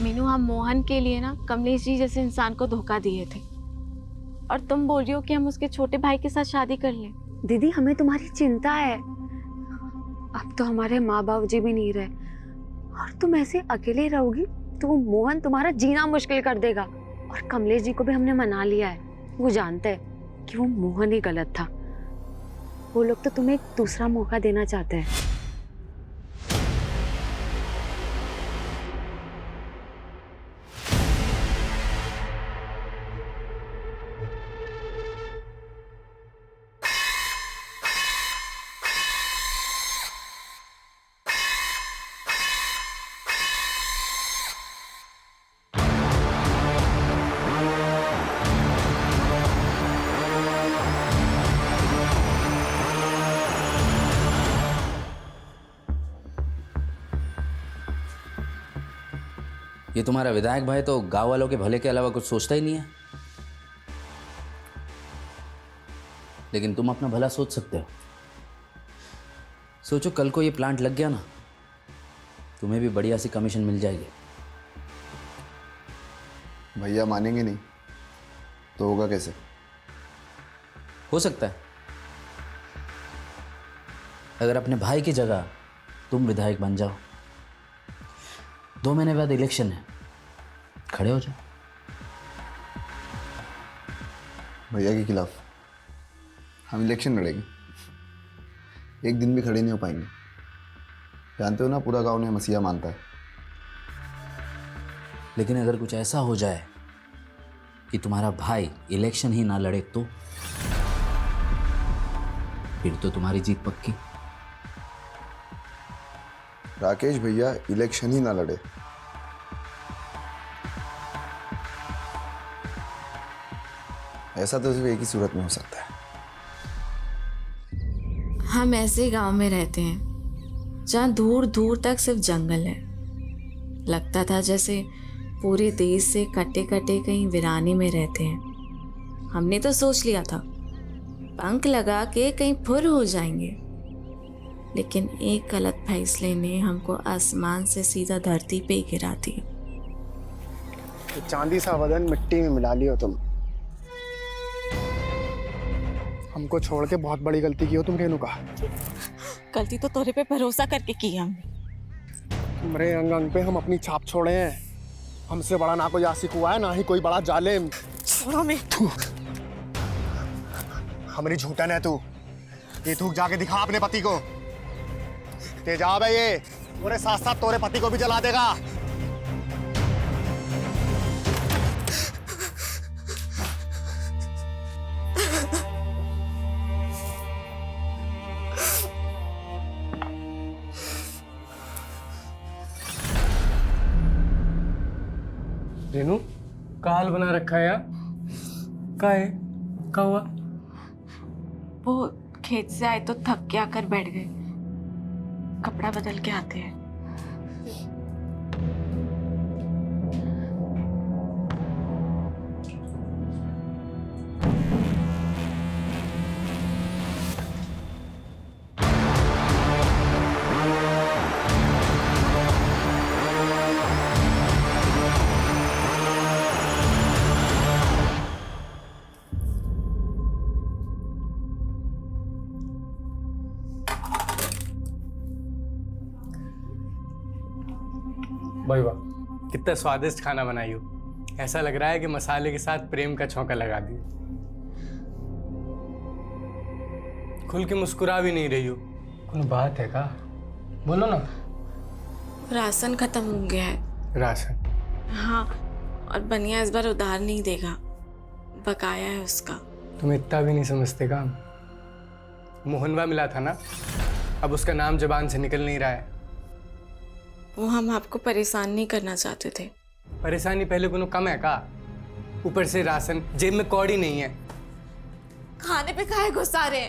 मीनू, हम मोहन के लिए ना कमलेश जी जैसे इंसान को धोखा दिए थे, और तुम बोल रही हो कि हम उसके छोटे भाई के साथ शादी कर लें। दीदी हमें तुम्हारी चिंता है। अब तो हमारे माँ बाप जी भी नहीं रहे, और तुम ऐसे अकेले रहोगी तो वो मोहन तुम्हारा जीना मुश्किल कर देगा। और कमलेश जी को भी हमने मना लिया है, वो जानते हैं कि वो मोहन ही गलत था। वो लोग तो तुम्हें एक दूसरा मौका देना चाहते हैं। ये तुम्हारा विधायक भाई तो गांव वालों के भले के अलावा कुछ सोचता ही नहीं है। लेकिन तुम अपना भला सोच सकते हो। सोचो कल को ये प्लांट लग गया ना, तुम्हें भी बढ़िया सी कमीशन मिल जाएगी। भैया मानेंगे नहीं तो होगा कैसे? हो सकता है अगर अपने भाई की जगह तुम विधायक बन जाओ, 2 महीने बाद इलेक्शन है, खड़े हो जाओ। भैया के खिलाफ हम इलेक्शन लड़ेंगे? एक दिन भी खड़े नहीं हो पाएंगे। जानते हो ना, पूरा गांव ने मसीहा मानता है। लेकिन अगर कुछ ऐसा हो जाए कि तुम्हारा भाई इलेक्शन ही ना लड़े तो फिर तो तुम्हारी जीत पक्की। राकेश भैया इलेक्शन ही ना लड़े, ऐसा तो सिर्फ एक ही सूरत में हो सकता है। हम ऐसे गांव में रहते हैं जहाँ दूर दूर तक सिर्फ जंगल है। लगता था जैसे पूरे देश से कटे कटे कहीं वीराने में रहते हैं। हमने तो सोच लिया था पंख लगा के कहीं फुर हो जाएंगे, लेकिन एक गलत फैसले ने हमको आसमान से सीधा धरती पे ही गिरा दिया। तो चांदी सा वजन मिट्टी में मिला लियो तुम। हमको छोड़ के बहुत बड़ी गलती की हो तुम, रेणुका। गलती तो तोरे पे भरोसा करके की हमने। तुम्हारे अंग अंग पे हम अपनी छाप छोड़े हैं। हमसे बड़ा ना कोई आशिक हुआ है, ना ही कोई बड़ा जालिम। छोड़ो मैं। हमारी झूठन है तू। ये थूक जाके दिखा अपने पति को। तेजाब है ये, पूरे साथ साथ तोरे पति को भी जला देगा। रेनू, का हाल बना रखा है यार? का है? का हुआ? वो खेत से आए तो थक के आकर बैठ गए। कपड़ा बदल के आते हैं। भाई वाह, कितना स्वादिष्ट खाना बनाई हो। ऐसा लग रहा है कि मसाले के साथ प्रेम का छौंका लगा दिया। खुल के मुस्कुरा भी नहीं रही हो, कोई बात है का? बोलो ना। राशन खत्म हो गया है। राशन? हाँ, और बनिया इस बार उधार नहीं देगा, बकाया है उसका। तुम इतना भी नहीं समझते काम। मोहनवा मिला था ना, अब उसका नाम जुबान से निकल नहीं रहा है। वो हम आपको परेशान नहीं करना चाहते थे। परेशानी पहले कोनो कम है का? ऊपर से राशन, जेब में कौड़ी नहीं है। खाने पे काहे गुस्सा रहे?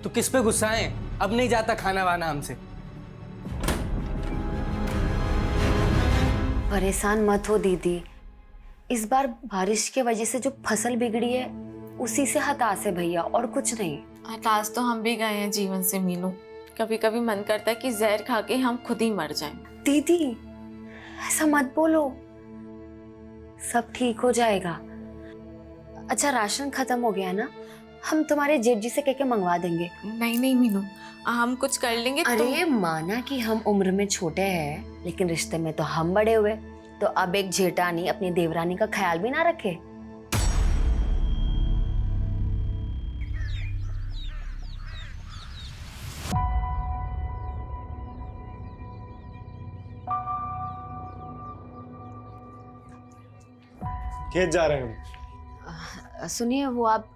तो किस पे गुस्सा है? अब नहीं जाता खाना वाना हमसे। परेशान मत हो दीदी, इस बार बारिश की वजह से जो फसल बिगड़ी है उसी से हताश है भैया, और कुछ नहीं। हताश तो हम भी गए हैं जीवन से मीनू। कभी कभी मन करता है कि जहर खा के हम खुद ही मर जाएं। दीदी ऐसा मत बोलो, सब ठीक हो जाएगा। अच्छा राशन खत्म हो गया ना, हम तुम्हारे जेठ जी से कह के मंगवा देंगे। नहीं नहीं मीनू, हम कुछ कर लेंगे। अरे माना कि हम उम्र में छोटे हैं, लेकिन रिश्ते में तो हम बड़े हुए, तो अब एक जेठानी अपनी देवरानी का ख्याल भी ना रखे। खेत जा रहे हैं हम। सुनिए, वो आप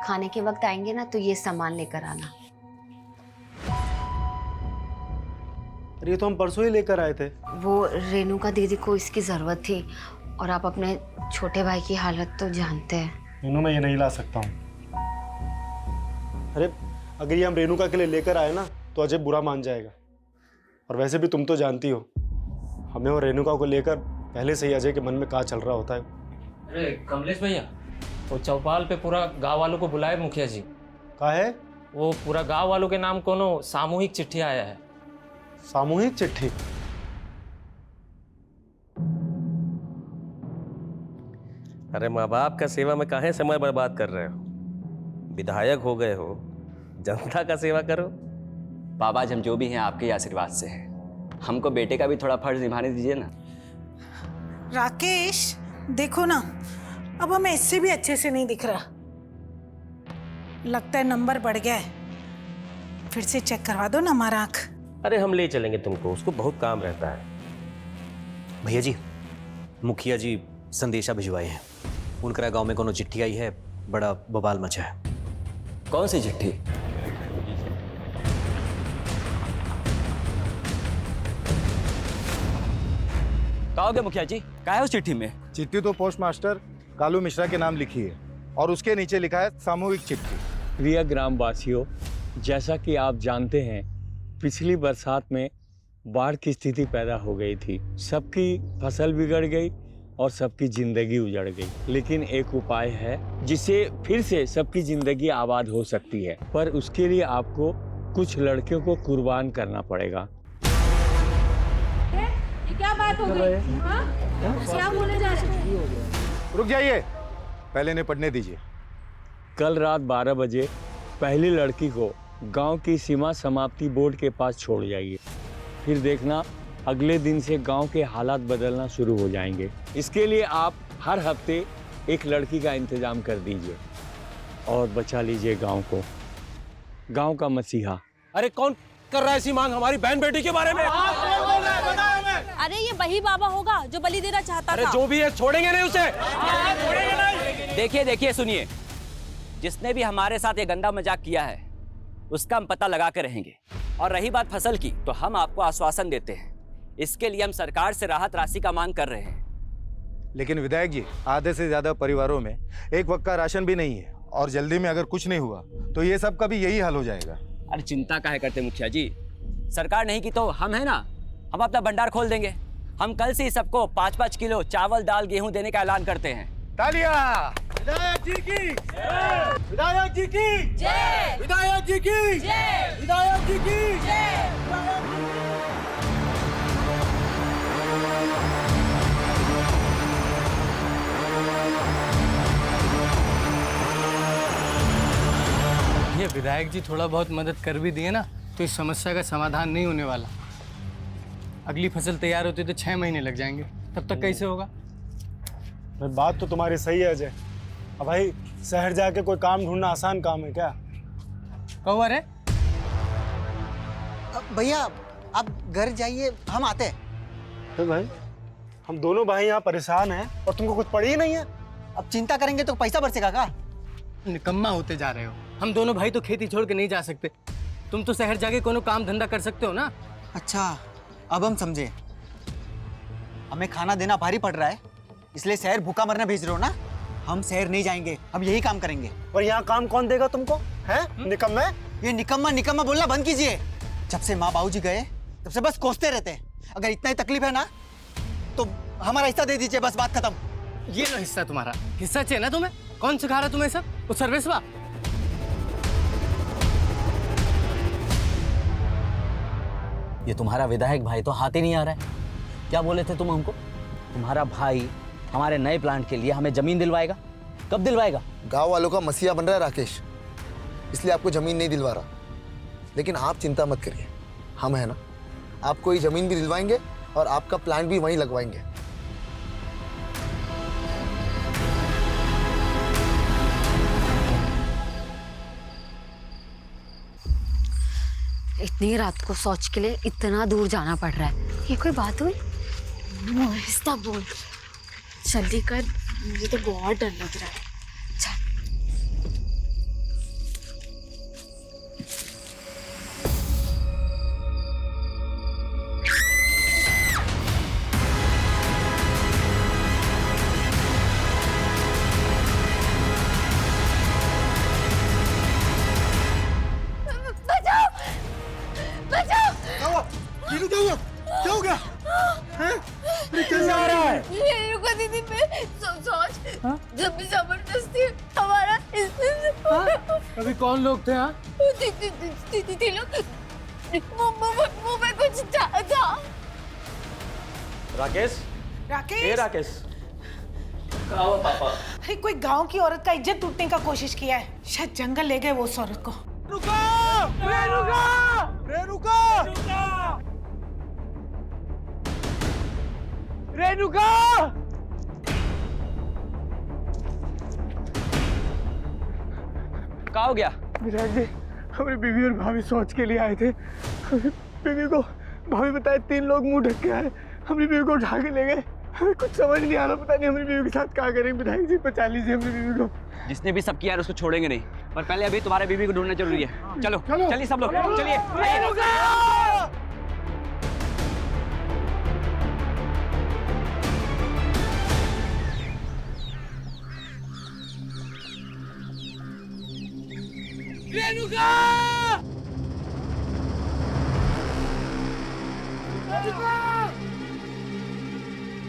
खाने के वक्त आएंगे ना, तो ये सामान लेकर आना। अरे ये तो हम परसों ही लेकर आए थे। वो रेणुका दीदी को इसकी जरूरत थी, और आप अपने छोटे भाई की हालत तो जानते हैं। रेनू मैं ये नहीं ला सकता हूँ। अरे अगर ये हम रेणुका के लिए लेकर आए ना तो अजय बुरा मान जाएगा, और वैसे भी तुम तो जानती हो हमें और रेणुका को लेकर पहले से ही अजय के मन में क्या चल रहा होता है। अरे कमलेश भैया, वो चौपाल पे पूरा गांव वालों को बुलाए मुखिया जी। क्या है? वो पूरा गांव वालों के नाम कोनो सामूहिक चिट्ठी आया है। सामूहिक चिट्ठी? अरे माँ बाप का सेवा में काहे समय बर्बाद कर रहे हो? विधायक हो गए हो, जनता का सेवा करो। बाबा जी हम जो भी हैं आपके ही आशीर्वाद से हैं। हमको बेटे का भी थोड़ा फर्ज निभाने दीजिए ना। राकेश देखो ना, अब हमें इससे भी अच्छे से नहीं दिख रहा। लगता है नंबर बढ़ गया है, फिर से चेक करवा दो ना हमारा आँख। अरे हम ले चलेंगे तुमको, उसको बहुत काम रहता है। भैया जी, मुखिया जी संदेशा भिजवाए हैं। उनका गांव में कोनो चिट्ठी आई है, बड़ा बवाल मचा है। कौन सी चिट्ठी? कहोगे मुखिया जी, क्या है उस चिट्ठी में? चिट्ठी तो पोस्ट मास्टर कालू मिश्रा के नाम लिखी है, और उसके नीचे लिखा है सामूहिक चिट्ठी। प्रिय ग्रामवासियों, जैसा कि आप जानते हैं, पिछली बरसात में बाढ़ की स्थिति पैदा हो गई थी। सबकी फसल बिगड़ गई और सबकी जिंदगी उजड़ गई। लेकिन एक उपाय है जिससे फिर से सबकी जिंदगी आबाद हो सकती है, पर उसके लिए आपको कुछ लड़कियों को कुर्बान करना पड़ेगा। ये क्या बात हो गई? क्या बोले जा रहे? रुक जाइए, पहले इन्हें पढ़ने दीजिए। कल रात 12 बजे पहली लड़की को गांव की सीमा समाप्ति बोर्ड के पास छोड़ जाइए। फिर देखना अगले दिन से गांव के हालात बदलना शुरू हो जाएंगे। इसके लिए आप हर हफ्ते एक लड़की का इंतजाम कर दीजिए और बचा लीजिए गांव को, गांव का मसीहा। अरे कौन कर रहा है ऐसी मांग हमारी बहन बेटी के बारे में? अरे ये वही बाबा होगा जो बलि देना चाहता अरे था। जो भी है छोड़ेंगे नहीं उसे। देखिए देखिए सुनिए, जिसने भी हमारे साथ ये गंदा मजाक किया है उसका हम पता लगा के रहेंगे। और रही बात फसल की, तो हम आपको आश्वासन देते हैं, इसके लिए हम सरकार से राहत राशि का मांग कर रहे हैं। लेकिन विधायक जी, आधे से ज्यादा परिवारों में एक वक्त का राशन भी नहीं है, और जल्दी में अगर कुछ नहीं हुआ तो ये सब का भी यही हाल हो जाएगा। अरे चिंता काहे करते मुखिया जी, सरकार नहीं की तो हम है ना, हम अपना भंडार खोल देंगे। हम कल से ही सबको 5-5 किलो चावल दाल गेहूं देने का ऐलान करते हैं। तालियां! विधायक जी की जय! विधायक जी की जय! विधायक जी की जय! विधायक जी की जय! ये विधायक जी थोड़ा बहुत मदद कर भी दिए ना, तो इस समस्या का समाधान नहीं होने वाला। अगली फसल तैयार होती तो 6 महीने लग जाएंगे, तब तक कैसे होगा? भाई बात तो तुम्हारी सही है अजय। अब भाई शहर जाके कोई काम ढूंढना आसान काम है क्या? कहो अरे भैया आप घर जाइए, हम आते हैं। तो भाई हम दोनों भाई यहाँ परेशान हैं और तुमको कुछ पड़ी ही नहीं है। अब चिंता करेंगे तो पैसा बरसेगा का? निकम्मा होते जा रहे हो। हम दोनों भाई तो खेती छोड़ के नहीं जा सकते। तुम तो शहर जाके कोनो काम धंधा कर सकते हो ना। अच्छा अब हम समझे, हमें खाना देना भारी पड़ रहा है, इसलिए शहर भूखा मरने भेज रहे हो ना। हम शहर नहीं जाएंगे, हम यही काम करेंगे। और यहाँ काम कौन देगा तुमको? हैं निकम्मे? ये निकम्मा निकम्मा बोलना बंद कीजिए। जब से माँ बाबूजी गए तब से बस कोसते रहते हैं। अगर इतना ही तकलीफ है ना तो हमारा हिस्सा दे दीजिए, बस बात खत्म। ये लो हिस्सा तुम्हारा। हिस्सा चाहिए ना तुम्हें? कौन सिखा रहा तुम्हें सब? वो सर्वेसवा? ये तुम्हारा विधायक भाई तो हाथ ही नहीं आ रहा है। क्या बोले थे तुम हमको? तुम्हारा भाई हमारे नए प्लांट के लिए हमें जमीन दिलवाएगा। कब दिलवाएगा? गांव वालों का मसीहा बन रहा है राकेश, इसलिए आपको जमीन नहीं दिलवा रहा। लेकिन आप चिंता मत करिए, हम है ना, आपको ये जमीन भी दिलवाएंगे और आपका प्लांट भी वहीं लगवाएंगे। इतनी रात को शौच के लिए इतना दूर जाना पड़ रहा है, ये कोई बात हुई? आहिस्ता बोल, जल्दी कर, मुझे तो बहुत डर लग रहा है। क्या हो गया? हैं? कैसे आ रहा है? रेणुका दीदी पे सोच जब भी जबरदस्ती हमारा अभी कौन लोग थे? हाँ दीदी लोग मुंह में कुछ था। राकेश, राकेश, राकेश, क्या हुआ पापा? अरे कोई गांव की औरत का इज्जत लूटने का कोशिश किया है, शायद जंगल ले गए वो उस औरत को। रेणुका! क्या हो गया? विधायक जी, हमारी बीवी और भाभी सोच के लिए आए थे। बीवी को भाभी बताए 3 लोग मुंह ढक के आए, हमारी बीवी को उठा के ले गए। हमें कुछ समझ नहीं आ रहा, पता नहीं हमारी बीवी के साथ क्या करेंगे। विधायक जी, बचा लीजिए हमारी बीवी को। जिसने भी सब किया है उसको छोड़ेंगे नहीं, पर पहले अभी तुम्हारे बीवी को ढूंढना जरूरी है। चलो चलिए सब लोग, चलिए।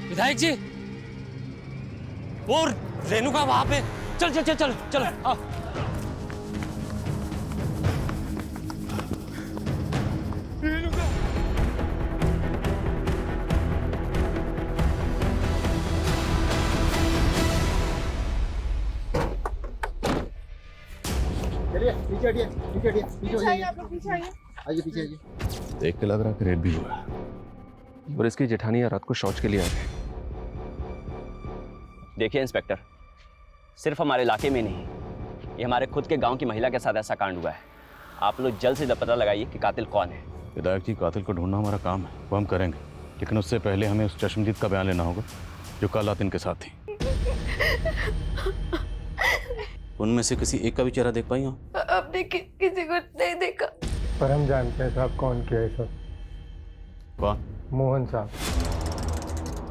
विधायक जी, वो रेणुका वहां पे। चल चल चल चल चलो, आओ। चलिए पीछे हटिए, पीछे हटिए, पीछे आइए, आइए पीछे आइए। देख के लग रहा है कि रेड भी हुआ है और इसकी जेठानी रात को शौच के लिए आए थे। देखिए इंस्पेक्टर, सिर्फ हमारे इलाके में नहीं, ये हमारे खुद के गांव की महिला के साथ ऐसा कांड हुआ है। आप लोग जल्द से जल्द पता लगाइए कि कातिल कौन है। विधायक जी, कातिल को ढूंढना हमारा काम है, वो हम करेंगे, लेकिन उससे पहले हमें उस चश्मदीद का बयान लेना होगा जो कल रात इनके साथ थी। उनमें से किसी एक का भी चेहरा देख पाई हो? हमने किसी को नहीं देखा। पर हम जानते हैं साहब कौन किया है सब। कौन? मोहन साहब।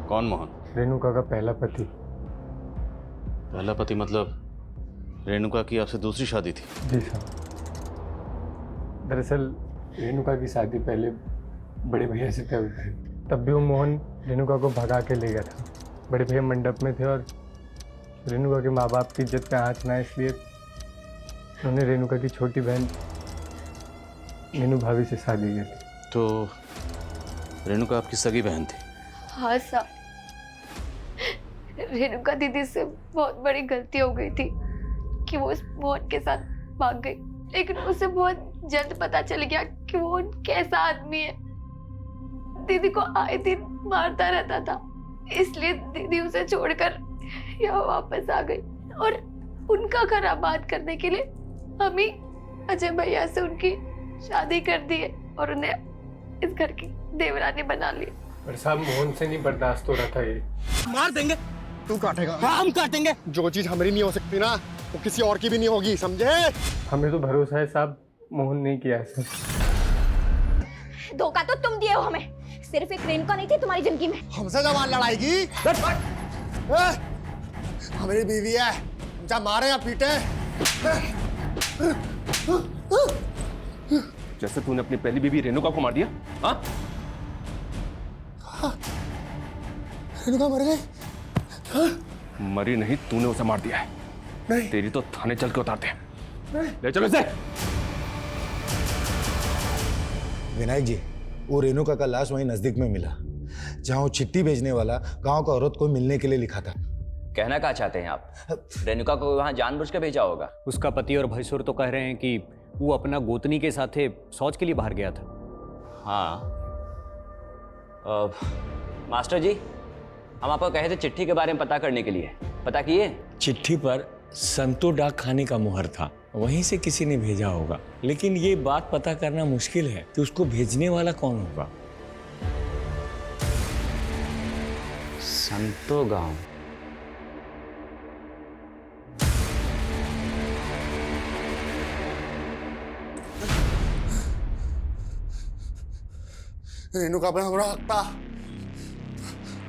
कौन मोहन? रेणुका का पहला पति। पहला पति मतलब रेणुका की आपसे दूसरी शादी थी? जी साहब। दरअसल रेणुका की शादी पहले बड़े भैया से तय हुई थी, तब भी वो मोहन रेणुका को भगा के ले गया था। बड़े भैया मंडप में थे और रेणुका के माँ बाप की इज्जत पे हाथ ना, इसलिए उन्होंने रेणुका की छोटी बहन मीनू भाभी से शादी की थी। तो रेणुका आपकी सगी बहन थी? हाँ साहब, रेणुका दीदी से बहुत बड़ी गलती हो गई थी कि वो उस मोहन के साथ भाग गई, लेकिन उसे बहुत जल्द पता चल गया कि वो कैसा आदमी है। दीदी को आए दिन मारता रहता था, इसलिए दीदी उसे छोड़कर यहाँ वापस आ गई और उनका घर आबाद करने के लिए हम ही अजय भैया से उनकी शादी कर दी है और उन्हें इस घर की देवरानी बना ली। पर साहब, मोहन से नहीं बर्दाश्त हो रहा था ये। मार देंगे। तू काटेगा? हाँ, हम काटेंगे। जो चीज हमारी नहीं हो सकती ना, वो किसी और की भी नहीं होगी, समझे? हमें तो भरोसा है साहब, मोहन नहीं किया है। धोखा तो तुम दिए हो हमें, सिर्फ एक रेणुका नहीं थी तुम्हारी जिंदगी में। हमसे जबान लड़ाएगी? हमारी बीवी है, जब मारे या पीटे। जैसे तूने अपनी पहली बीवी रेणुका को मार दिया। हाँ, रेणुका मर गई? मरी नहीं, तूने उसे मार दिया है। नहीं। तेरी तो थाने चल के उतारते हैं। ले चलो इसे। विनायक जी, वो रेणुका का लाश वहीं नजदीक में मिला। जहाँ वो चिट्ठी भेजने वाला गांव का औरत को मिलने के लिए लिखा था। कहना क्या चाहते हैं आप? रेणुका को वहां जानबूझ के भेजा होगा। उसका पति और भैंसुर तो कह रहे हैं कि वो अपना गोतनी के साथ शौच के लिए बाहर गया था। हाँ मास्टर जी, हम आपको कहे थे चिट्ठी के बारे में पता करने के लिए, पता किए? चिट्ठी पर संतो डाक खाने का मुहर था, वहीं से किसी ने भेजा होगा, लेकिन ये बात पता करना मुश्किल है कि उसको भेजने वाला कौन होगा। संतो गांव। रेणुका पर हमरा हक था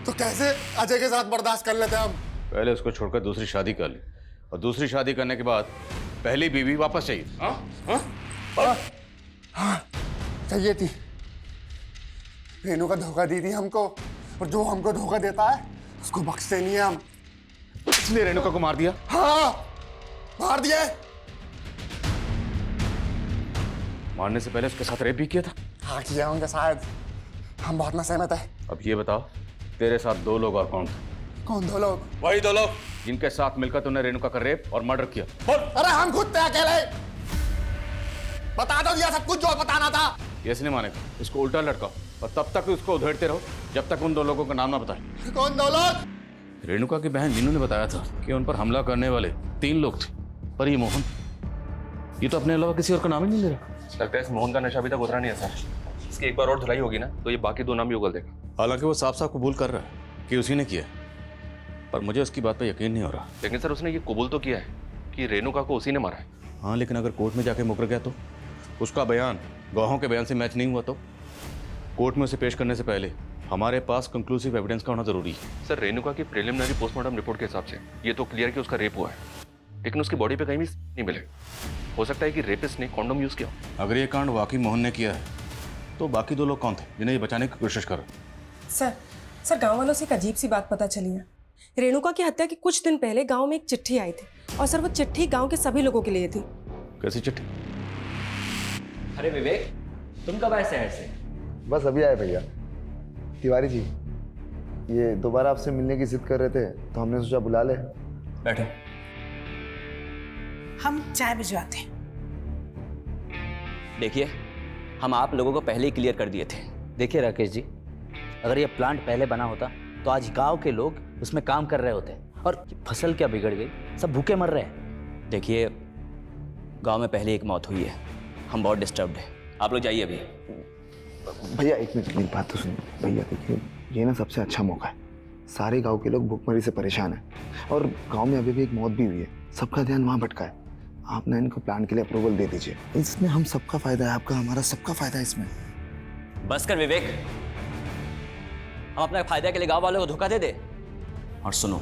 तो कैसे अजय के साथ बर्दाश्त कर लेते हम? पहले उसको छोड़कर दूसरी शादी कर ली, और दूसरी शादी करने के बाद पहली बीवी वापस चाहिए। हाँ, चाहिए थी। रेणुका धोखा दी थी हमको, और जो हमको धोखा देता है उसको बख्शते नहीं है हम। इसलिए रेणुका को मार दिया? हाँ, मार दिया। मारने से पहले उसके साथ रेप भी किया था? हाँ किया होंगे शायद, हम बहुत ना सहमत है। अब ये बताओ, तेरे साथ दो लोग और कौन थे? कौन दो लोग? वही दो लोग जिनके साथ मिलकर तूने रेणुका का रेप और मर्डर किया। अरे हम खुद थे अकेले। बता दो दिया सब कुछ जो बताना था। ये इसलिए मानेगा, इसको उल्टा लटकाओ और तब तक उसको उधेड़ते रहो जब तक उन दो लोगों का नाम ना बताए। कौन दो लोग? रेणुका की बहन मीनू ने बताया था कि उन पर हमला करने वाले 3 लोग थे, पर ये मोहन, ये तो अपने अलावा किसी और का नाम ही नहीं ले रहा। लगता है इस मोहन का नशा अभी तक उतरा नहीं है सर। इसकी एक बार और धुलाई होगी ना तो ये बाकी 2 नाम भी उगल देगा। हालांकि वो साफ साफ कबूल कर रहा है कि उसी ने किया, पर मुझे उसकी बात पे यकीन नहीं हो रहा। लेकिन सर उसने ये कबूल तो किया है कि रेणुका को उसी ने मारा है। हाँ, लेकिन अगर कोर्ट में जाके मुकर गया तो? उसका बयान गवाहों के बयान से मैच नहीं हुआ तो? कोर्ट में उसे पेश करने से पहले हमारे पास कंक्लूसिव एविडेंस का होना जरूरी है। सर रेणुका की प्रिलिमिनरी पोस्टमार्टम रिपोर्ट के हिसाब से ये तो क्लियर कि उसका रेप हुआ है, लेकिन उसकी बॉडी पे कहीं भी नहीं मिले। हो सकता है कि रेपिस्ट ने कॉन्डोम यूज किया। अगर ये कांड वाकई मोहन ने किया है तो बाकी 2 लोग कौन थे जिन्हें ये बचाने की कोशिश कर? सर गांव वालों से एक अजीब सी बात पता चली है। रेणुका की हत्या के कुछ दिन पहले गांव में एक चिट्ठी आई थी, और सर वो चिट्ठी गांव के सभी लोगों के लिए थी। कैसी चिट्ठी? अरे विवेक, तुम कब आए शहर से? बस अभी आए भैया। तिवारी जी, ये दोबारा आपसे मिलने की जिद कर रहे थे तो हमने सोचा बुला ले। बैठो। हम चाय भिजवाते हैं। देखिए, हम आप लोगों को पहले ही क्लियर कर दिए थे। देखिए राकेश जी, अगर ये प्लांट पहले बना होता तो आज गांव के लोग उसमें काम कर रहे होते, और फसल क्या बिगड़ गई, सब भूखे मर रहे हैं। देखिए, गांव में पहले एक मौत हुई है, हम बहुत डिस्टर्ब्ड हैं। आप लोग जाइए अभी। भैया एक मिनट, मेरी बात तो सुनिए। भैया देखिए, ये ना सबसे अच्छा मौका है। सारे गांव के लोग भूखमरी से परेशान हैं, और गांव में अभी भी एक मौत भी हुई है। सबका ध्यान वहाँ भटका है। आप ना इनको प्लान के लिए अप्रूवल दे दीजिए। इसमें हम सबका फायदा है, आपका, हमारा, सबका फायदा है इसमें। बस कर विवेक, हम अपने फायदे के लिए गांव वालों को धोखा दे दे। और सुनो,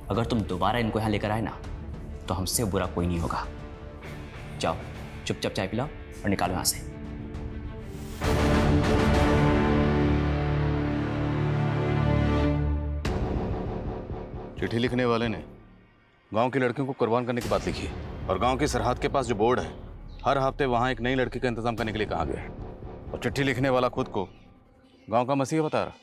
अगर तुम दोबारा इनको यहाँ लेकर आए ना तो हमसे बुरा कोई नहीं होगा। जाओ चुपचाप चाय पिलाओ और निकालो यहाँ से। चिट्ठी लिखने वाले ने गांव की लड़कियों को कुर्बान करने की बात लिखी है, और गांव की सरहद के पास जो बोर्ड है, हर हफ्ते वहां एक नई लड़की का इंतजाम करने के लिए कहा गया है। और चिट्ठी लिखने वाला खुद को गांव का मसीहा बता रहा।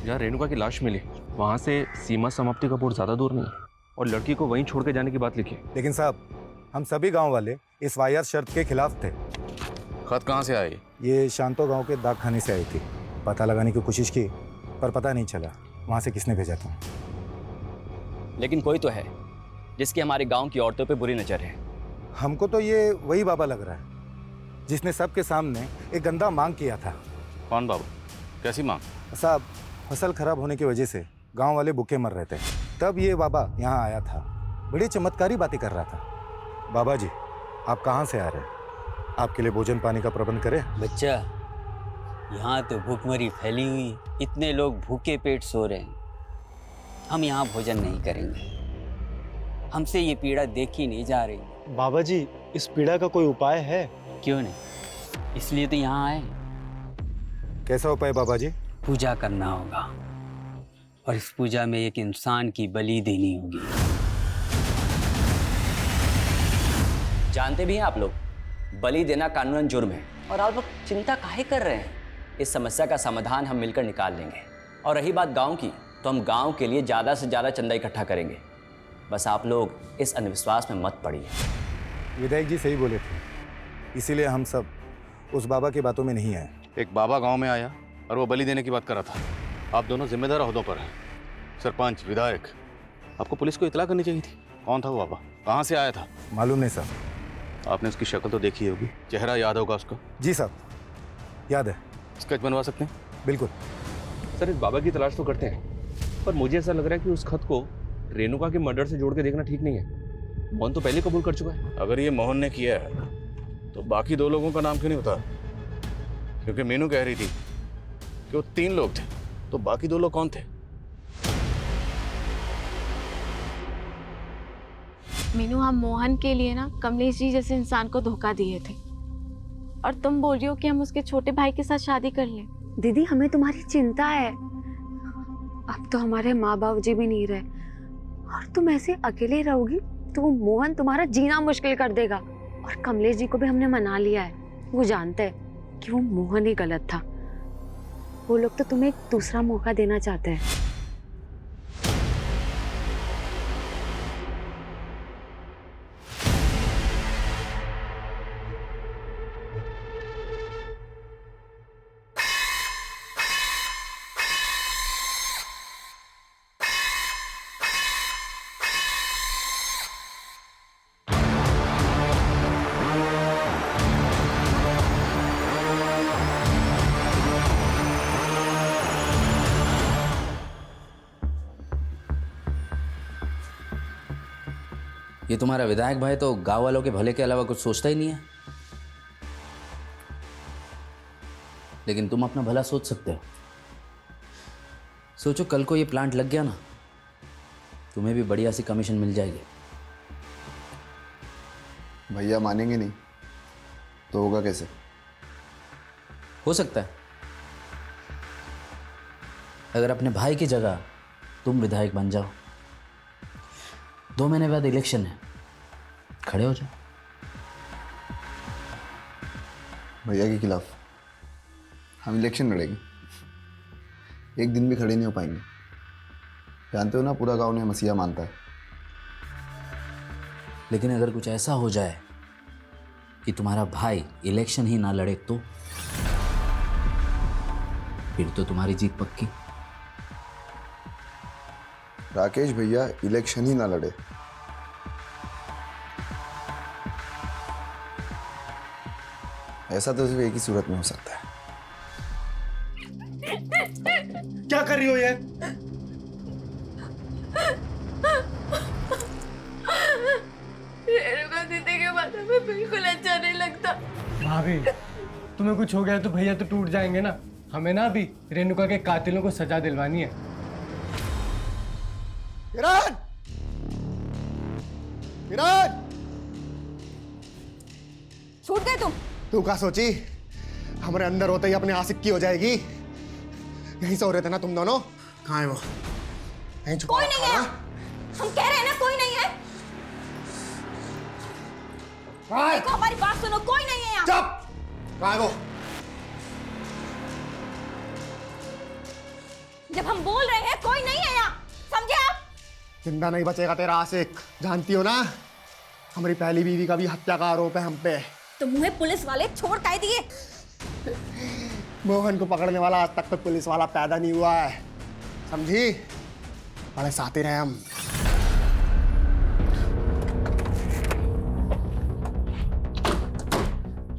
जहाँ रेणुका की लाश मिली वहाँ से सीमा समाप्ति का बोर्ड ज़्यादा दूर नहीं है, और लड़की को वहीं छोड़ के जाने की बात लिखी है। लेकिन साहब, हम सभी गांव वाले इस वायर शर्त के खिलाफ थे। खत कहाँ से आई? ये शांतो गांव के डाक खाने से आई थी। पता लगाने की कोशिश की पर पता नहीं चला वहाँ से किसने भेजा था। लेकिन कोई तो है जिसकी हमारे गांव की औरतों पे बुरी नजर है। हमको तो ये वही बाबा लग रहा है जिसने सबके सामने एक गंदा मांग किया था। कौन बाबा? कैसी मांग? साहब, फसल खराब होने की वजह से गांव वाले भूखे मर रहे थे, तब ये बाबा यहाँ आया था। बड़ी चमत्कारी बातें कर रहा था। बाबा जी, आप कहाँ से आ रहे हैं? आपके लिए भोजन पानी का प्रबंध करें? बच्चा, यहाँ तो भूखमरी फैली हुई, इतने लोग भूखे पेट सो रहे हैं। हम यहाँ भोजन नहीं करेंगे, हमसे ये पीड़ा देखी नहीं जा रही। बाबा जी, इस पीड़ा का कोई उपाय है? क्यों नहीं, इसलिए तो यहाँ आए। कैसा उपाय बाबा जी? पूजा करना होगा, और इस पूजा में एक इंसान की बलि देनी होगी। जानते भी हैं आप लोग, बलि देना कानूनन जुर्म है, और आप लोग चिंता काहे कर रहे हैं? इस समस्या का समाधान हम मिलकर निकाल लेंगे। और रही बात गांव की, तो हम गांव के लिए ज़्यादा से ज़्यादा चंदा इकट्ठा करेंगे। बस आप लोग इस अंधविश्वास में मत पड़िए। विधायक जी सही बोले थे, इसीलिए हम सब उस बाबा की बातों में नहीं आए। एक बाबा गांव में आया और वो बलि देने की बात कर रहा था। आप दोनों जिम्मेदार ओहदों पर हैं, सरपंच, विधायक। आपको पुलिस को इतला करनी चाहिए थी। कौन था वो बाबा, कहाँ से आया था? मालूम नहीं साहब। आपने उसकी शक्ल तो देखी होगी, चेहरा याद होगा उसका? जी साहब, याद है। स्केच बनवा सकते हैं? बिल्कुल सर, इस बाबा की तलाश तो करते हैं, पर मुझे ऐसा लग रहा है कि उस खत को रेणुका के मर्डर से जोड़ के देखना ठीक नहीं है। मोहन तो पहले कबूल कर चुका है। अगर ये मोहन ने किया है तो बाकी 2 लोगों का नाम क्यों नहीं बता? क्योंकि मीनू कह रही थी कि वो 3 लोग थे, तो बाकी 2 लोग कौन थे? मीनू, हम मोहन के लिए ना कमलेश जी जैसे इंसान को धोखा दिए थे, और तुम बोल रही हो कि हम उसके छोटे भाई के साथ शादी कर लें। दीदी, हमें तुम्हारी चिंता है। अब तो हमारे माँ बाप जी भी नहीं रहे, और तुम ऐसे अकेले रहोगी तो वो मोहन तुम्हारा जीना मुश्किल कर देगा। और कमलेश जी को भी हमने मना लिया है, वो जानते हैं कि वो मोहन ही गलत था। वो लोग तो तुम्हें एक दूसरा मौका देना चाहते हैं। ये तुम्हारा विधायक भाई तो गांव वालों के भले के अलावा कुछ सोचता ही नहीं है। लेकिन तुम अपना भला सोच सकते हो। सोचो कल को ये प्लांट लग गया ना, तुम्हें भी बढ़िया सी कमीशन मिल जाएगी। भैया मानेंगे नहीं तो होगा कैसे? हो सकता है अगर अपने भाई की जगह तुम विधायक बन जाओ। 2 महीने बाद इलेक्शन है, खड़े हो जाओ। भैया के खिलाफ हम इलेक्शन लड़ेंगे, एक दिन भी खड़े नहीं हो पाएंगे। जानते हो ना, पूरा गांव ने मसीहा मानता है। लेकिन अगर कुछ ऐसा हो जाए कि तुम्हारा भाई इलेक्शन ही ना लड़े तो फिर तो तुम्हारी जीत पक्की। राकेश भैया इलेक्शन ही ना लड़े, ऐसा तो सिर्फ एक ही सूरत में हो सकता है। क्या कर रही हो ये? रेणुका दीदी के बारे में बिल्कुल अच्छा नहीं लगता। भाभी, तुम्हें कुछ हो गया तो भैया तो टूट जाएंगे ना। हमें ना अभी रेणुका के कातिलों को सजा दिलवानी है। किरण! किरण! छूट गए तुम। तू क्या सोची हमारे अंदर होते ही अपने आशिक की हो जाएगी? यहीं से हो रहे थे ना तुम दोनों? कहाँ है वो? यहीं छुपा कोई रखा नहीं है। ना? हम कह रहे हैं ना, कोई नहीं है। देखो, हमारी बात सुनो, कोई नहीं है यहाँ। चुप! कहाँ है वो? जब हम बोल रहे हैं कोई नहीं है यहाँ, समझे आप? जिंदा नहीं बचेगा तेरा आशिक। जानती हो ना, हमारी पहली बीवी का भी हत्या का आरोप है हम पे। तो मुझे पुलिस वाले छोड़ काहे दिए? मोहन को पकड़ने वाला आज तक तो पुलिस वाला पैदा नहीं हुआ है, समझी? बड़े साथी रहे हम।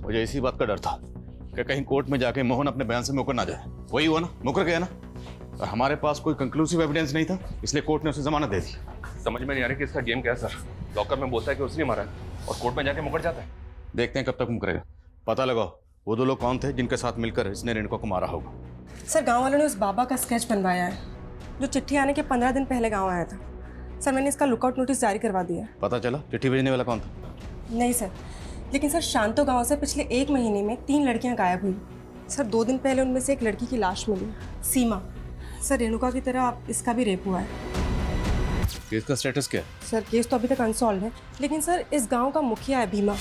मुझे इसी बात का डर था कि कहीं कोर्ट में जाके मोहन अपने बयान से मुकर ना जाए। वही हुआ ना, मुकर गया ना। और हमारे पास कोई कंक्लूसिव एविडेंस नहीं था, इसलिए कोर्ट ने उसे जमानत दे दी। समझ में नहीं आ रहा कि इसका गेम क्या है सर। लॉकर में बोलता है कि उसने मारा है और कोर्ट में जाके मुकर जाता है। देखते हैं कब तक मुकरेगा। पता लगाओ वो 2 लोग कौन थे जिनके साथ मिलकर इसने रेणुका को मारा होगा। सर, गांव वालों ने उस बाबा का स्केच बनवाया है जो चिट्ठी आने के 15 दिन पहले गांव आया था। सर, मैंने इसका लुकआउट नोटिस जारी करवा दिया है। पता चला चिट्ठी भेजने वाला कौन था? नहीं सर, लेकिन सर शांतो गांव से पिछले 1 महीने में 3 लड़कियां गायब हुई। सर, 2 दिन पहले उनमें से एक लड़की की लाश मिली, सीमा। सर, रेणुका की तरह इसका भी रेप हुआ है। केस का स्टेटस क्या है? सर, केस तो अभी तक अनसॉल्व है, लेकिन सर इस गांव का मुखिया है भीमा,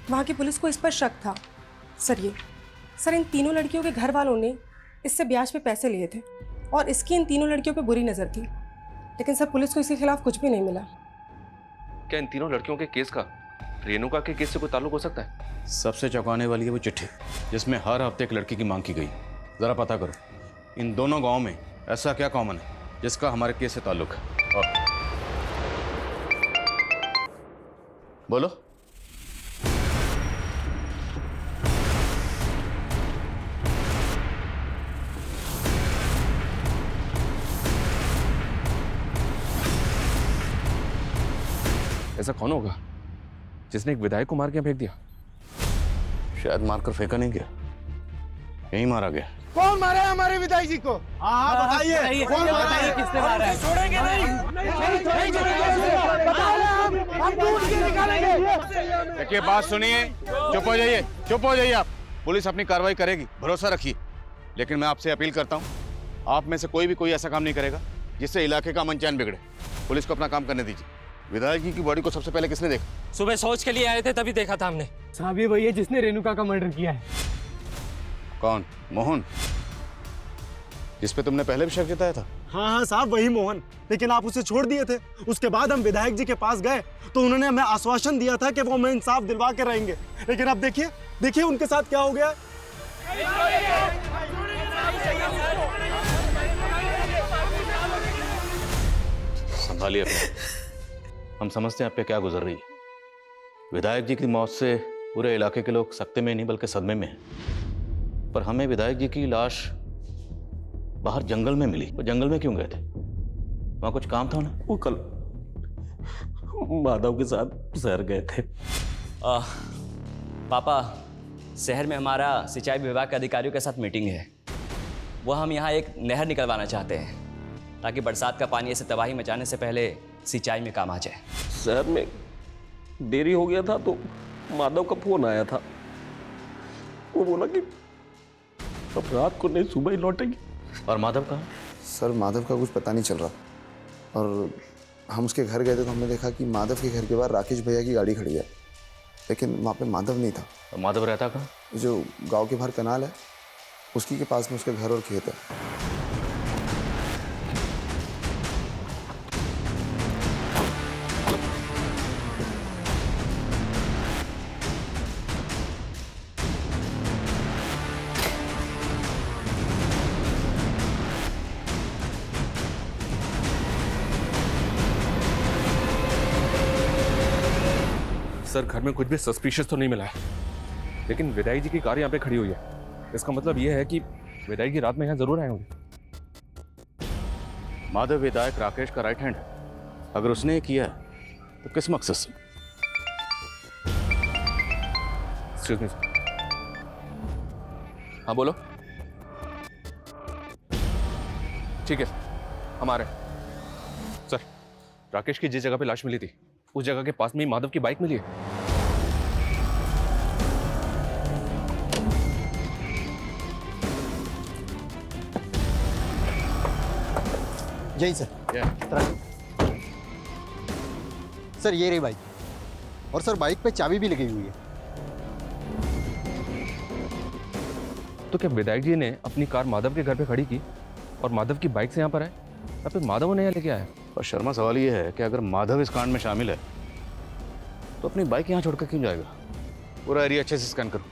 वहाँ की पुलिस को इस पर शक था। सर इन तीनों लड़कियों के घर वालों ने इससे ब्याज पे पैसे लिए थे और इसकी इन तीनों लड़कियों पे बुरी नज़र थी, लेकिन सर पुलिस को इसके खिलाफ कुछ भी नहीं मिला। क्या इन तीनों लड़कियों के केस का रेणुका के केस से कोई ताल्लुक हो सकता है? सबसे चौंकाने वाली है वो चिट्ठी जिसमें हर हफ्ते एक लड़की की मांग की गई। जरा पता करो इन दोनों गांव में ऐसा क्या कॉमन है जिसका हमारे केस से ताल्लुक है। और बोलो। ऐसा कौन होगा जिसने एक विधायक को मार के फेंक दिया? शायद मारकर फेंका नहीं गया, यही मारा गया। कौन मारा है हमारे विधायक जी को? हाँ बताइए, कौन मारा है? किसने मारा है? छोड़ेंगे नहीं देखिए बात सुनिए, चुप हो जाइए, चुप हो जाइए आप। पुलिस अपनी कार्रवाई करेगी, भरोसा रखिए। लेकिन मैं आपसे अपील करता हूँ, आप में से कोई भी कोई ऐसा काम नहीं करेगा जिससे इलाके का अमन चैन बिगड़े। पुलिस को अपना काम करने दीजिए। विधायक जी की बॉडी को सबसे पहले किसने देखा? सुबह शौच के लिए आए थे तभी देखा था हमने। साहब ये वही है जिसने रेणुका का मर्डर किया है। कौन? मोहन, जिस पे तुमने पहले भी शक जताया था? हाँ साहब वही मोहन, लेकिन आप उसे छोड़ दिए थे। उसके बाद हम विधायक जी के पास गए तो उन्होंने हमें आश्वासन दिया था कि वो हमें इंसाफ दिलवा के रहेंगे, लेकिन अब देखिए उनके साथ क्या हो गया। संभालिए अपने। हम समझते हैं आप पे क्या गुजर रही है। विधायक जी की मौत से पूरे इलाके के लोग सख्ते में नहीं बल्कि सदमे में हैं। पर हमें विधायक जी की लाश बाहर जंगल में मिली। वो जंगल में क्यों गए थे? वहां कुछ काम था उन्हें? वो कल माधव के साथ शहर गए थे। पापा, शहर में हमारा सिंचाई विभाग के अधिकारियों के साथ मीटिंग है। वो हम यहाँ एक नहर निकलवाना चाहते हैं ताकि बरसात का पानी ऐसे तबाही मचाने से पहले सिंचाई में काम आ जाए। शहर में देरी हो गया था तो माधव का फोन आया था। वो बोला कि अब रात को नहीं सुबह ही लौटेंगे। और माधव कहाँ? सर माधव का कुछ पता नहीं चल रहा, और हम उसके घर गए थे तो हमने देखा कि माधव के घर के बाहर राकेश भैया की गाड़ी खड़ी है, लेकिन वहाँ पे माधव नहीं था। और माधव रहता कहाँ? जो गांव के बाहर कनाल है उसकी के पास में उसका घर और खेत है। सर घर में कुछ भी सस्पिशियस तो नहीं मिला है, लेकिन विधायक जी की कार यहाँ पे खड़ी हुई है। इसका मतलब ये है कि विधायक जी रात में यहाँ जरूर आए होंगे। माधव विधायक राकेश का राइट हैंड है। अगर उसने ये किया है तो किस मकसद से? Excuse me sir. हाँ बोलो। ठीक है हम आ रहे हैं। सर राकेश की जिस जगह पे लाश मिली थी उस जगह के पास में ही माधव की बाइक मिली है। यही सर। सर ये रही बाइक, और सर बाइक पे चाबी भी लगी हुई है। तो क्या विधायक जी ने अपनी कार माधव के घर पे खड़ी की और माधव की बाइक से यहाँ पर आए, या फिर माधव ने यहाँ लेके आया? और शर्मा सवाल ये है कि अगर माधव इस कांड में शामिल है तो अपनी बाइक यहाँ छोड़कर क्यों जाएगा? पूरा एरिया अच्छे से स्कैन करो।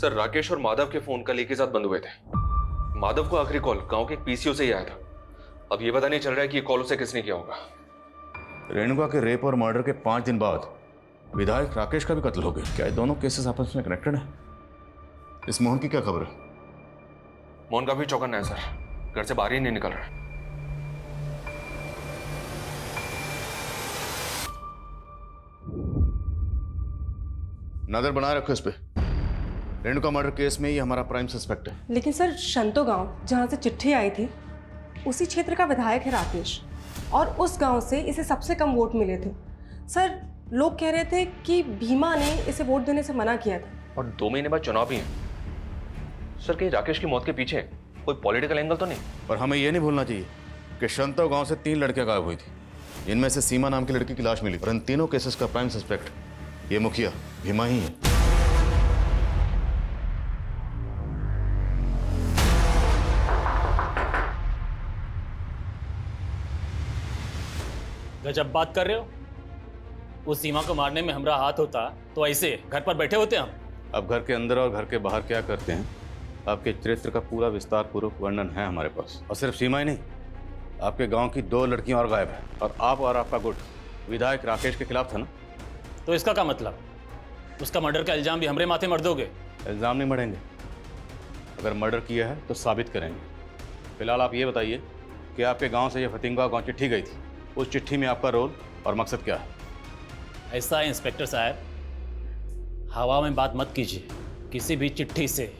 सर राकेश और माधव के फोन कल एक ही साथ बंद हुए थे। माधव को आखिरी कॉल गांव के पीसीओ से ही आया था। अब ये पता नहीं चल रहा है कि ये कॉल उसे किसने किया होगा। रेणुका के रेप और मर्डर के 5 दिन बाद विधायक राकेश का भी कत्ल हो गया। क्या ये दोनों केसेस आपस में कनेक्टेड है? इस मोहन की क्या खबर है? मोहन का भी चौकन्ना है सर, घर से बाहर ही नहीं निकल रहा है। नजर बनाए रखो इस पे। रेणुका मर्डर केस में ये हमारा प्राइम सस्पेक्ट है। लेकिन सर शंतो गांव जहाँ से चिट्ठी आई थी उसी क्षेत्र का विधायक है राकेश, और उस गांव से इसे सबसे कम वोट मिले थे। सर लोग कह रहे थे कि भीमा ने इसे वोट देने से मना किया था। और 2 महीने बाद चुनाव भी है। सर कहीं राकेश की मौत के पीछे कोई पॉलिटिकल एंगल तो नहीं? पर हमें यह नहीं भूलना चाहिए कि शंतो गांव से 3 लड़कियां गायब हुई थी, इनमें से सीमा नाम की लड़की की लाश मिली, और इन तीनों केसेस का प्राइम सस्पेक्ट ये मुखिया भीमा ही है। गजब बात कर रहे हो। उस सीमा को मारने में हमारा हाथ होता तो ऐसे घर पर बैठे होते हम। अब घर के अंदर और घर के बाहर क्या करते हैं, आपके चरित्र का पूरा विस्तार पूर्वक वर्णन है हमारे पास। और सिर्फ सीमा ही नहीं, आपके गांव की 2 लड़कियां और गायब हैं, और आप और आपका गुट विधायक राकेश के खिलाफ था ना। तो इसका क्या मतलब? उसका मर्डर का इल्जाम भी हमारे माथे मर दोगे? इल्जाम नहीं मरेंगे, अगर मर्डर किया है तो साबित करेंगे। फिलहाल आप ये बताइए कि आपके गांव से ये फतिंगा गांव चिट्ठी गई थी, उस चिट्ठी में आपका रोल और मकसद क्या है? ऐसा है इंस्पेक्टर साहब, हवा में बात मत कीजिए। किसी भी चिट्ठी से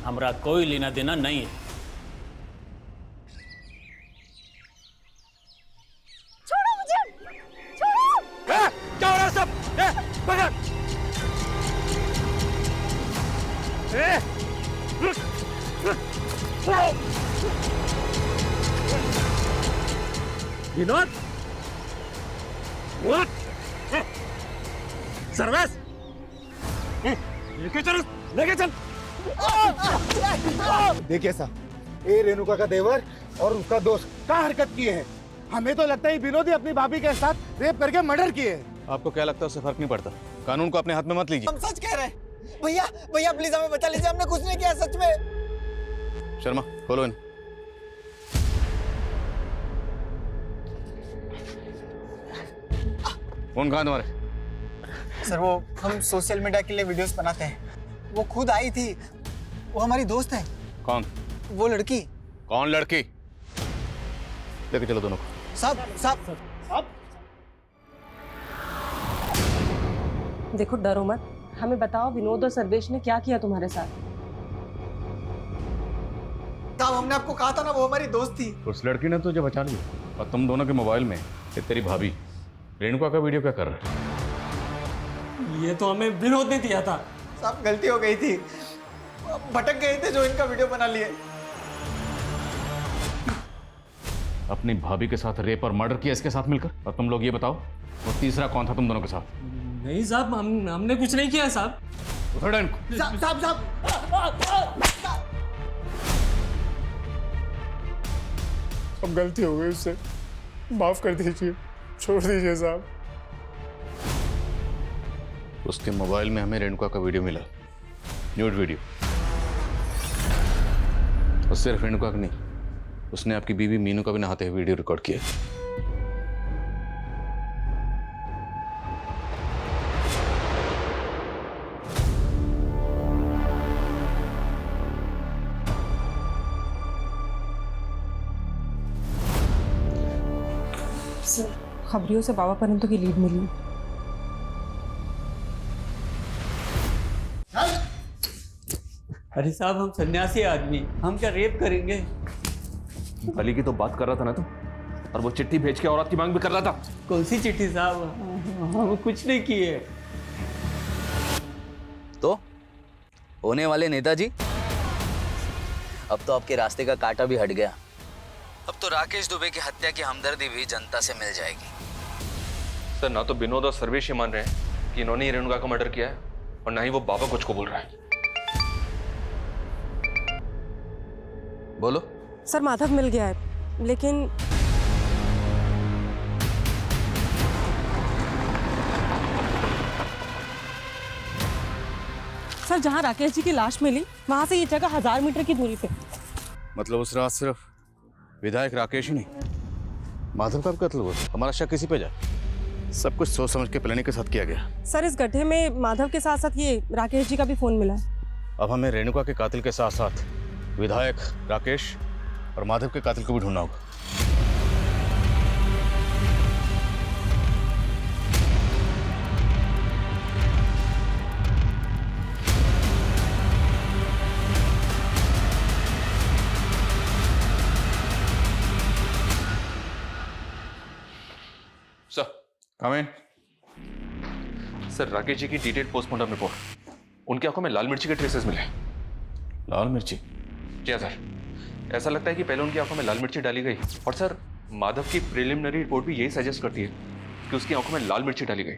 हमारा कोई लेना देना नहीं है। छोड़ो मुझे, छोड़ो। क्या हो रहा है सब? पकड़! विनोद, सर्वेश, लेके चल, लेके चल। देखिए साहब, ये रेणुका का देवर और उसका दोस्त क्या हरकत किए हैं। हमें तो लगता है विनोद ही अपनी भाभी के साथ रेप करके मर्डर किए हैं। आपको क्या लगता है उससे फर्क नहीं पड़ता? कानून को अपने हाथ में मत लीजिए। हम सच कह रहे हैं। भैया भैया प्लीज हमें बचा लीजिए, हमने कुछ नहीं किया सच में। शर्मा खोलो इन। फोन कहाँ तुम्हारे? सर वो हम सोशल मीडिया के लिए वीडियोस बनाते हैं, वो खुद आई थी, वो हमारी दोस्त है। कौन? वो लड़की। कौन लड़की? लेके चलो दोनों को। साहब देखो डरो मत, हमें बताओ विनोद और सर्वेश ने क्या किया तुम्हारे साथ। साहब हमने आपको कहा था ना वो हमारी दोस्त थी। उस लड़की ने तुझे बचा लिया, और तुम दोनों के मोबाइल में ये तेरी भाभी रेणुका का वीडियो क्या कर रहा है? ये तो हमें विनोद ने दिया था। साहब गलती हो गई थी, भटक गए थे जो इनका वीडियो बना लिए। अपनी भाभी के साथ रेप और मर्डर किया इसके साथ मिलकर, और तुम लोग ये बताओ वो तीसरा कौन था तुम दोनों के साथ? नहीं साहब, हमने कुछ नहीं किया साहब। उठो इनको। अब गलती हो गई उससे, माफ कर दीजिए, छोड़ दीजिए साहब। उसके मोबाइल में हमें रेणुका का वीडियो मिला, न्यूड वीडियो। और सिर्फ रेणुका का नहीं, उसने आपकी बीवी मीनू का भी नहाते हुए वीडियो रिकॉर्ड किया। खबरियों से बाबा परंतु की लीड मिली। अरे साहब हम सन्यासी आदमी, हम क्या रेप करेंगे? बलि की तो बात कर रहा था ना तुम, और वो चिट्ठी भेज के औरत की मांग भी कर रहा था। कौन सी चिट्ठी साहब? हम कुछ नहीं किए। तो होने वाले नेताजी, अब तो आपके रास्ते का कांटा भी हट गया। अब तो राकेश दुबे की हत्या की हमदर्दी भी जनता से मिल जाएगी। सर ना तो विनोद और सर्वेश ये मान रहे हैं कि इन्होंने ही रेणुका को मर्डर किया है, और ना ही वो बाबा कुछ को बोल रहा है। बोलो। सर माधव मिल गया है, लेकिन सर जहाँ राकेश जी की लाश मिली वहां से ये जगह 1000 मीटर की दूरी पे। मतलब उस रात सिर्फ विधायक राकेश ही नहीं, माधव का भी कत्ल हुआ। हमारा शक किसी पे जाए। सब कुछ सोच समझ के प्लानिंग के साथ किया गया। सर इस गड्ढे में माधव के साथ साथ ये राकेश जी का भी फोन मिला है। अब हमें रेणुका के कातिल के साथ साथ विधायक राकेश और माधव के कातिल को भी ढूंढना होगा। कम इन। सर, राकेश जी की डिटेल्ड पोस्टमार्टम रिपोर्ट, उनकी आंखों में लाल मिर्ची के ट्रेसेस मिले। लाल मिर्ची? क्या सर, ऐसा लगता है कि पहले उनकी आंखों में लाल मिर्ची डाली गई, और सर माधव की प्रिलिमिनरी रिपोर्ट भी यही सजेस्ट करती है कि उसकी आंखों में लाल मिर्ची डाली गई।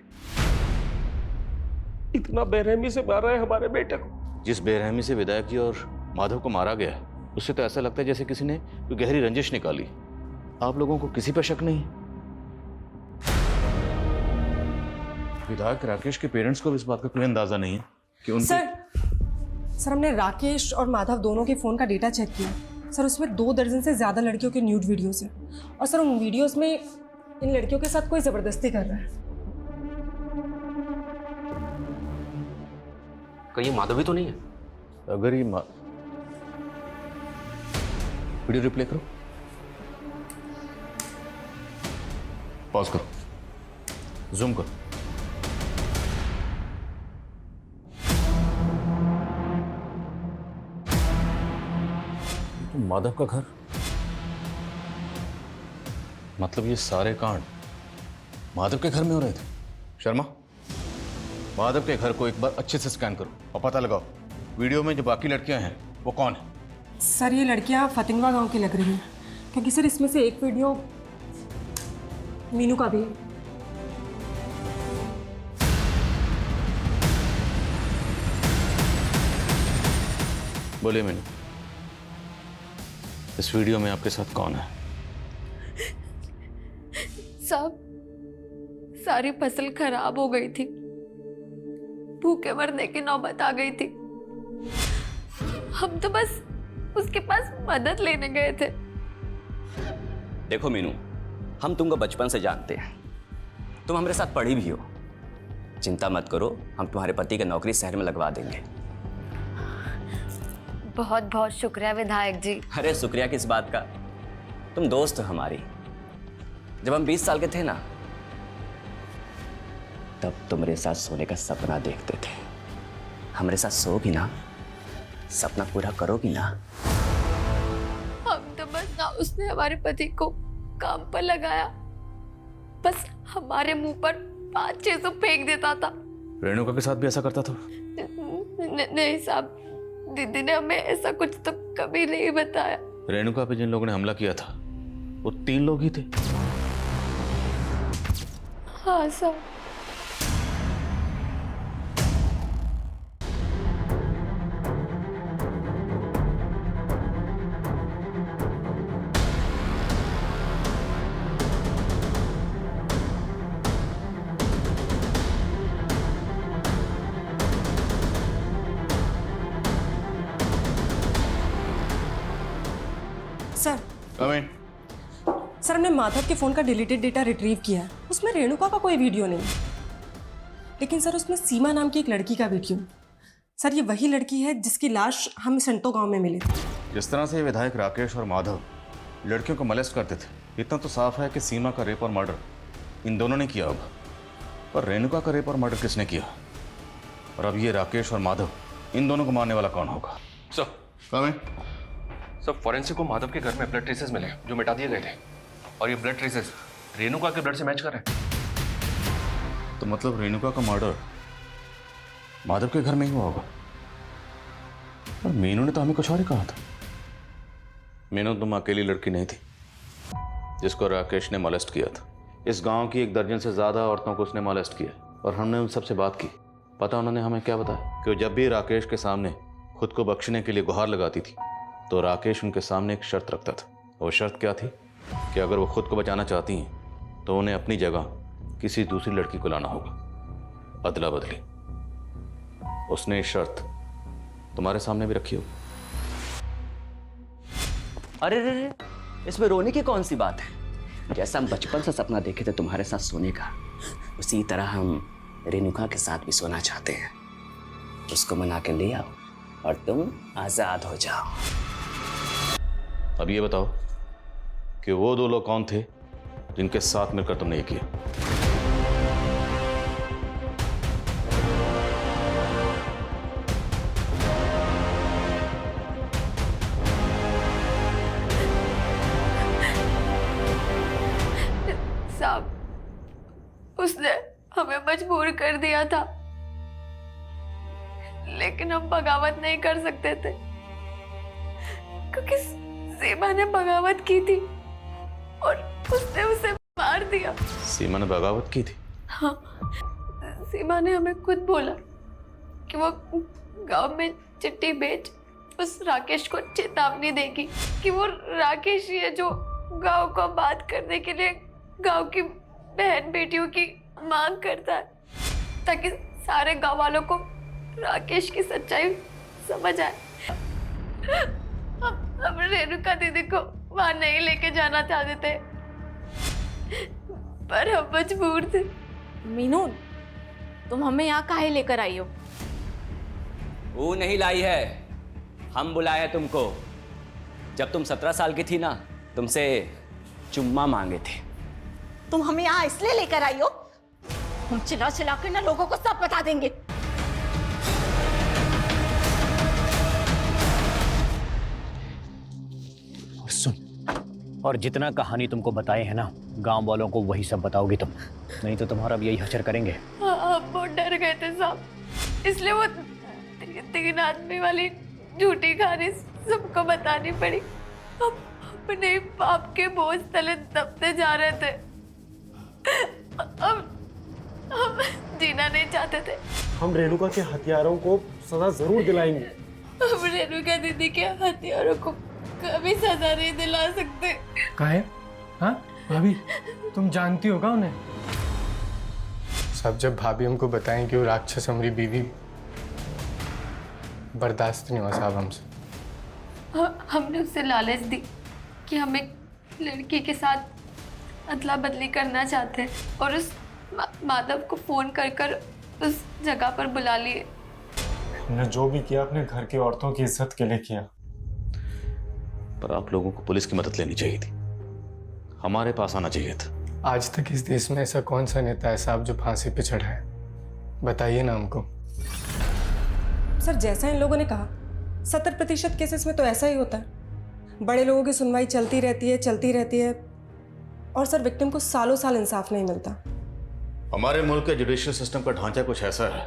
इतना बेरहमी से मारा है हमारे बेटे को। जिस बेरहमी से विधायक जी और माधव को मारा गया है, उससे तो ऐसा लगता है जैसे किसी ने कोई गहरी रंजिश निकाली। आप लोगों को किसी पर शक नहीं? विधायक राकेश के पेरेंट्स को भी इस बात का कोई अंदाजा नहीं है कि उनको सर हमने राकेश और माधव दोनों के फ़ोन का डेटा चेक किया सर। उसमें 2 दर्जन से ज़्यादा लड़कियों के न्यूड वीडियोस हैं और सर उन वीडियोस में इन लड़कियों के साथ कोई ज़बरदस्ती कर रहा है। कहीं ये माधव ही तो नहीं है? अगर ये वीडियो रिप्ले करो, पॉज करो, जूम करो। माधव का घर, मतलब ये सारे कांड माधव के घर में हो रहे थे। शर्मा, माधव के घर को एक बार अच्छे से स्कैन करो और पता लगाओ वीडियो में जो बाकी लड़कियां हैं वो कौन है। सर ये लड़कियां फतिंगवा गांव की लग रही हैं, क्योंकि सर इसमें से एक वीडियो मीनू का भी है। बोलिए मीनू, इस वीडियो में आपके साथ कौन है? साहब, सारी फसल खराब हो गई थी, भूखे मरने की नौबत आ गई थी। हम तो बस उसके पास मदद लेने गए थे। देखो मीनू, हम तुमको बचपन से जानते हैं, तुम हमारे साथ पढ़ी भी हो। चिंता मत करो, हम तुम्हारे पति की नौकरी शहर में लगवा देंगे। बहुत बहुत शुक्रिया विधायक जी। अरे शुक्रिया किस बात का, तुम दोस्त हो हमारी। जब हम 20 साल के थे ना, तब तुम्हारे साथ सोने का सपना देखते थे। हमारे साथ सोगी ना, सपना पूरा करोगी ना? हम तो बस ना, उसने हमारे पति को काम पर लगाया, बस हमारे मुंह पर 5-600 फेंक देता था। रेणुका के साथ भी ऐसा करता था? नहीं साहब, दीदी ने हमें ऐसा कुछ तो कभी नहीं बताया। रेणुका पे जिन लोगों ने हमला किया था वो 3 लोग ही थे। हाँ साहब। Sir coming. सर हमने माधव के फ़ोन का डिलीटेड डेटा रिट्रीव किया है, उसमें रेणुका का कोई वीडियो नहीं, लेकिन सर उसमें सीमा नाम की एक लड़की का वीडियो। सर ये वही लड़की है जिसकी लाश हम संतो गांव में मिली थी। जिस तरह से ये विधायक राकेश और माधव लड़कियों को मोलेस्ट करते थे, इतना तो साफ है कि सीमा का रेप और मर्डर इन दोनों ने किया होगा, पर रेणुका का रेप और मर्डर किसने किया? और अब ये राकेश और माधव, इन दोनों को मारने वाला कौन होगा? Sir coming. सर, फॉरेंसिक को माधव के घर में ब्लड ट्रेसेस मिले जो मिटा दिए गए थे, और ये ब्लड ट्रेसेस रेणुका के ब्लड से मैच कर रहे हैं। तो मतलब रेणुका का मर्डर माधव के घर में ही हुआ होगा। और मीनू ने तो हमें कुछ और ही कहा था। मीनू तुम अकेली लड़की नहीं थी जिसको राकेश ने मोलेस्ट किया था। इस गांव की 1 दर्जन से ज़्यादा औरतों को उसने मोलेस्ट किया, और हमने उन सबसे बात की। पता उन्होंने हमें क्या बताया? कि जब भी राकेश के सामने खुद को बख्शने के लिए गुहार लगाती थी तो राकेश उनके सामने एक शर्त रखता था। वो शर्त क्या थी? कि अगर वो खुद को बचाना चाहती हैं तो उन्हें अपनी जगह किसी दूसरी लड़की को लाना होगा, अदला बदली। उसने ये शर्त तुम्हारे सामने भी रखी हो। अरे रे रे, इसमें रोने की कौन सी बात है? जैसा हम बचपन से सपना देखे थे तुम्हारे साथ सोने का, उसी तरह हम रेणुका के साथ भी सोना चाहते हैं। उसको मना के ले आओ और तुम आजाद हो जाओ। अब ये बताओ कि वो 2 लोग कौन थे जिनके साथ मिलकर तुमने ये किया? साहब, उसने कर दिया था, लेकिन हम बगावत नहीं कर सकते थे क्योंकि सीमा ने बगावत की थी और उसने उसे मार दिया। सीमा ने बगावत की थी? हाँ, सीमा ने हमें खुद बोला कि वो गांव में चिट्ठी भेज उस राकेश को चेतावनी देगी कि वो राकेश ही है जो गांव को बात करने के लिए गांव की बहन बेटियों की मांग करता है, ताकि सारे गांव वालों को राकेश की सच्चाई समझ आए। हम रेणुका दीदी को वहां नहीं लेके जाना चाहते थे, पर हम मजबूर थे। मीनू, तुम हमें यहाँ काहे लेकर आई हो? वो नहीं लाई है, हम बुलाए हैं तुमको। जब तुम 17 साल की थी ना, तुमसे चुम्मा मांगे थे। तुम हमें यहाँ इसलिए लेकर आई हो? हम चिल्ला चिल्ला कर ना लोगों को सब बता देंगे। सुन, और जितना कहानी तुमको बताए हैं ना, गांव वालों को वही सब बताओगी तुम, नहीं तो तुम्हारा भी यही हश्र करेंगे। हम बहुत डर गए थे साहब, इसलिए वो 3 आदमी वाली झूठी कहानी सबको बतानी पड़ी। हम अपने पाप के बोझ तले दबते जा रहे थे। हम जीना नहीं चाहते थे। हम रेणुका के हथियारों को सजा जरूर दिलाएंगे। हम रेणुका दीदी के हथियारों को कभी सजा नहीं दिला सकते। काहे? हाँ भाभी, तुम जानती हो क्या उन्हें? सब जब भाभी हमको बताएं कि वो राक्षस हमारी बीवी, बर्दाश्त नहीं हुआ साहब हमसे। हमने उसे लालच दी कि हम एक लड़की के साथ अदला बदली करना चाहते हैं और उस माधव को फोन कर उस जगह पर बुला लिए। ने जो भी किया अपने घर की औरतों की इज्जत के लिए किया। पर आप लोगों को पुलिस की मदद लेनी चाहिए थी, हमारे पास आना चाहिए था। आज तक इस देश में ऐसा कौन सा नेता है साहब जो फांसी पे चढ़ा है? बताइए ना हमको। सर, जैसा इन लोगों ने कहा, 70% केसेस में तो ऐसा ही होता है। बड़े लोगों की सुनवाई चलती रहती है और सर विक्टिम को सालों साल इंसाफ नहीं मिलता। हमारे मुल्क के जुडिशियल सिस्टम का ढांचा कुछ ऐसा है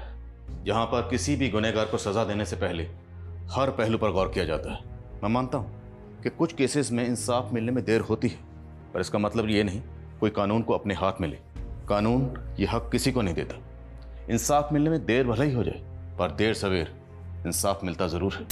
जहां पर किसी भी गुनहगार को सजा देने से पहले हर पहलू पर गौर किया जाता है। मैं मानता हूं कि कुछ केसेस में इंसाफ मिलने में देर होती है, पर इसका मतलब ये नहीं कोई कानून को अपने हाथ में ले। कानून ये हक किसी को नहीं देता। इंसाफ मिलने में देर भले ही हो जाए, पर देर सवेर इंसाफ मिलता जरूर है।